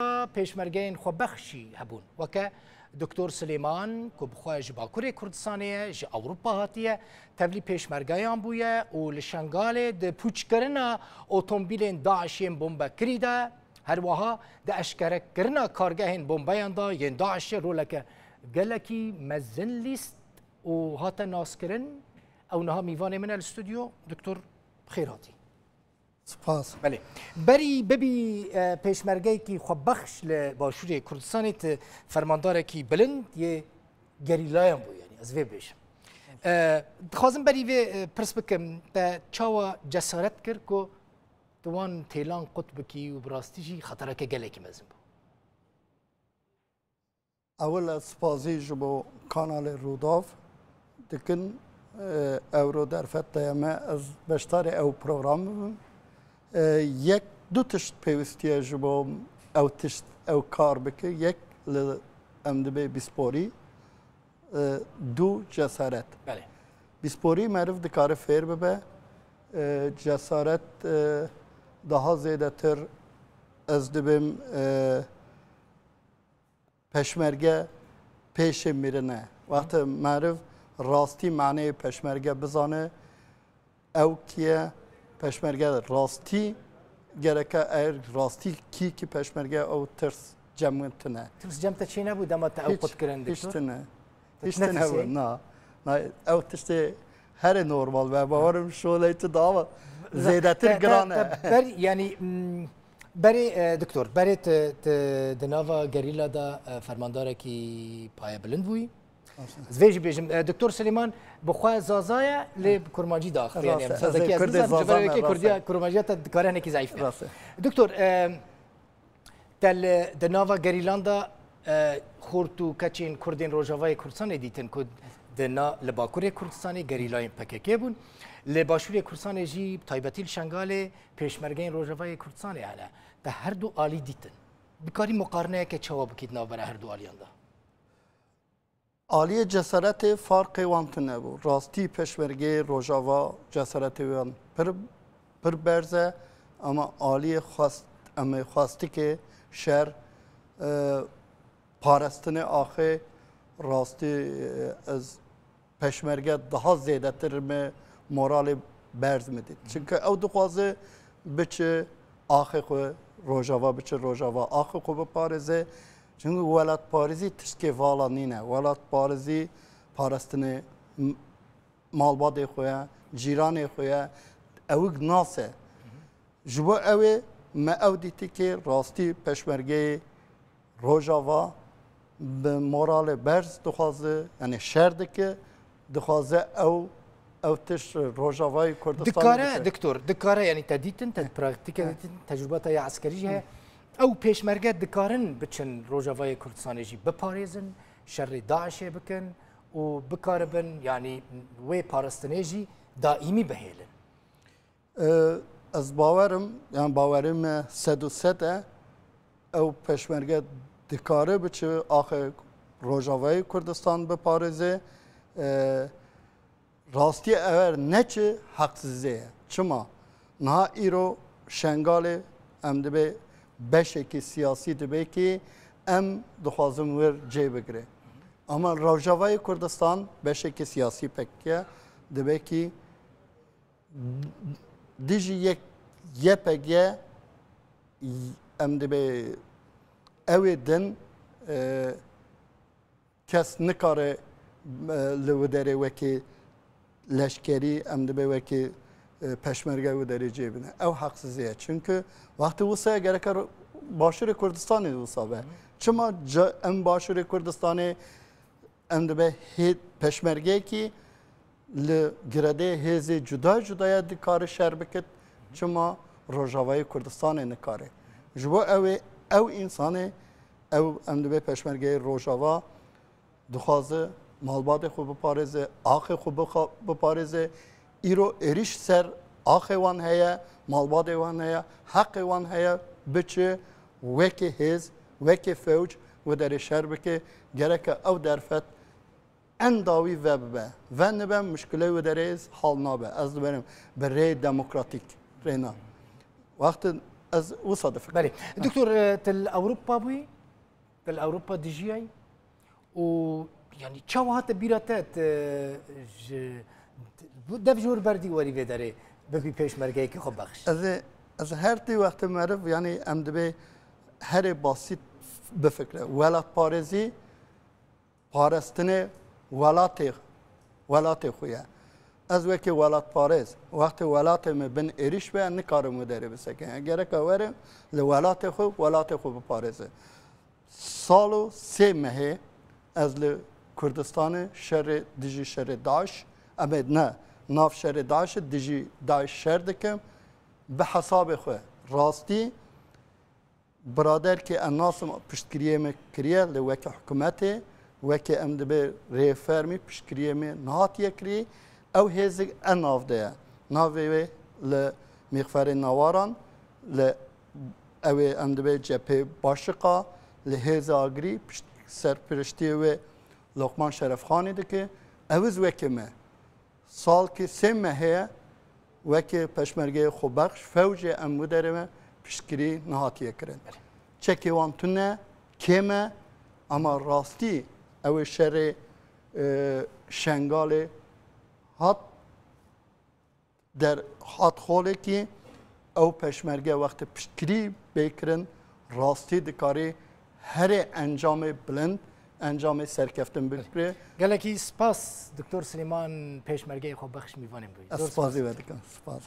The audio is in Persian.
پێشمەرگەین خۆبەخشی هەبوون وەکە دکتۆر سلێمان کە بخوای ji Bakurê Kurdistanê ji Ewropa hatiye tevlî pêşmergeyan bûye û li Şengalê di pûçkirina otomobîlên Daişên bombekirî de her wiha di eşkerekirina kargehên bombeyan da yên Daişê roleke gelekî mezin lîst û hate naskirin ew niha mîvanê min e li stûdyo Dr. Xêr hatî. سپاس. بله بری ببی پیشمرگی کی خبخش ل باشوری کردستان ت فرماندار کی بلند یه گریلایم بو یعنی از وی بیش خواستم بری و پرس بکم تا چاوا جسارت کرد کو دوان تیلان قطب کی و براستیجی خطره که گله کی مزن بو اول سپازی جبو کانال روداف دکن اورو در فتح ما از بشتار او پروگرام یک دو تشت پیوستیه جبو او تشت او کار بکه یک لامدبه بیسپوری دو جسارت بله بیسپوری معروف دکاره فیر ببه جسارت daha زیاده تر از دبیم پشمرگه پیش میرنه وقت معروف راستی معنی پشمرگه بزانه او کیه پشمرگه راستی گرکه ایر راستی کی پشمرگه او ترس جمعتنه ترس جمعت چی نبود اما تا او قد کرن دکتور؟ هیچ نه نه او تشتی هر نورمال و باورم شولیت داوا زیاده تر گرانه یعنی بری دکتور بری دناوا گریلا دا فرمانداره کی پای بلند بوی زویج بیشم دکتور سلیمان بخواه زازایه لی کرمانجی داخل یعنی سازکی از نظر که کردیا کرمانجی تا کاره نکی ضعیف دکتور تل دناوا گریلاندا خورتو کچین کردین روجاوای کردستان دیتن کد دنا لباکوری کردستانی گریلاین پککی بون لباشوری کردستان جی تایبتی شنگاله پیشمرگین روجاوای کردستانی حالا ده هر دو عالی دیتن بکاری مقارنه که جواب کید نابر هر دو عالیان دا عالی جسارت فرق وانت نبود راستی پشمرگی روجاوا جسارت وان پر برزه اما عالی خواستی که شهر پارستن آخه راستی از پشمرگه daha زیاده تر مورال برز میدید چونکه او دخوازه بچه آخه خو روجاوا بچه روجاوا آخه خو بپارزه çünkü velat Paris'i tişke vala nine, velat Paris'i parastını malbade koya, cirane koya, evig nase. Jbo evi me ev diti ki rasti peşmerge Rojava be morale berz duhazı yani şerdeki duhazı ev tiş Rojava'yı Kurdistan. دکاره yani تدیتن تد پراکتیک تجربات یا عسکری ہے او پیشمرگه دکارن بچن روجاوای کردستان جی بپارێزن شر داعشê bikin û bikaribin yani wê parastinê jî daîmî bihêlin. Ez bawerim yani bawerim me sed û sed e ew peşmerge dikare biçe axê Rojavayê Kurdistan biparêze rastiye ewer neçi heqsizê ye. Çima niha îro Şengalê em dibe beşeki siyasi dibe ki em dixwazim wir cê bigire. Ama Rojavayê Kurdistan beşeki siyasi pekiye dibe ki dijî YPG em dibe evê din kes nikare li widerê wekî leşkerî em dibe wekî peşmerge widerê cêbine. Ew heqsizî ye. Çünkü vakti wisa gerek Başûrê Kurdistanê wisa be. Çima em Başûrê Kurdistanê em dibe peşmergekî li giredê hêzê cuda cudaya dikare şer bikit çima Rojavayê Kurdistanê nikare. Ji bo ew însanê ew em dibe peşmergeyê Rojava dixwaze malbatê xwe biparêze, axê xwe biparêze, îro êriş ser axê wan heye, malbatê wan heye, heqê wan heye biçe wekê hêz, wekê fewc widerê şer bike gereke ew derfet en dawî ve bibe. Ve nibe müşkilê widerê hal nabe. Ez diberim bi rê demokratîk rêna. Wextê از وصل فکر بله دکتر تل اوروبا بوی تل اوروبا دیجی و یعنی چه وقت بیراتت دفجور بردی وری به داره ببی پیش مرگه که خوب بخش از هر تی وقت معرف یعنی ام دبی هر باسیط بفکره ولات پارزی پارستن ولات خویه از وقتی ولات پارز وقت ولات من بن ایریش به نکارم داره بسکن اگر که ورم لولات خو بپارزه سالو 3 ماه از کردستان شهر دیجی شهر داعش امید نه ناف شهر داعش دیجی داعش شهر دکم به حساب خو راستی برادر که الناس پشتگیری میکریه لوک حکومت وکی ام دبی ریفرمی پشتگیری می نهاتیه کری او هزگ ناف ده ناوی ل میخفر نواران ل او ام دبی جبهه باشقا لهز آگری سرپرستی و لقمان شرف خانی دکه اوز وکی ما سال که 3 ماه وکی پشمرگه خوبخش فوج امو داره ما پشتگیری نهاتیه کرن چکی وان تونه کمه اما راستی او شر شنگال هات در هات خوله که او پشمرگه وقت پشتگیری بکرن راستی دکاری هر انجام بلند انجام سرکفتن بکره گلکی سپاس دکتر سلیمان پیش مرگه خوب بخش میوانیم بوید سپاسی ودکم سپاس